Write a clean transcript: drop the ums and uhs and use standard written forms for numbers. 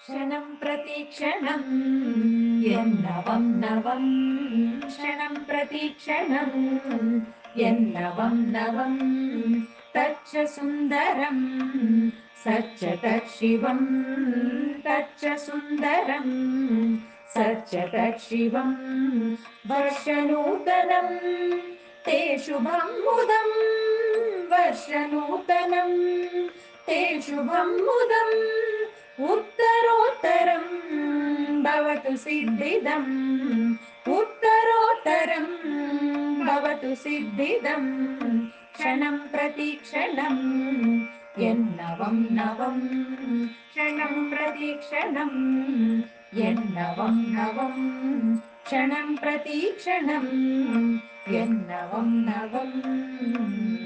क्षणं प्रतीक्षणं यन्नवं नवं क्षणं प्रतीक्षणं यन्नवं नवं तच्च सुन्दरं सच्च तच्छिवं तच्च सुन्दरं सच्च तच्छिवं वर्षनूतनं ते शुभं मुदं वर्षनूतनं ते शुभं मुदम् उत्तरोत्तरं भवतु सिद्धिदम् उत्तरोत्तरं भवतु सिद्धिदम् क्षणं प्रतीक्षणं यन्नवं नवं क्षणं प्रतीक्षणं यन्नवं नवं क्षणं प्रतीक्षणं यन्नवं नवम्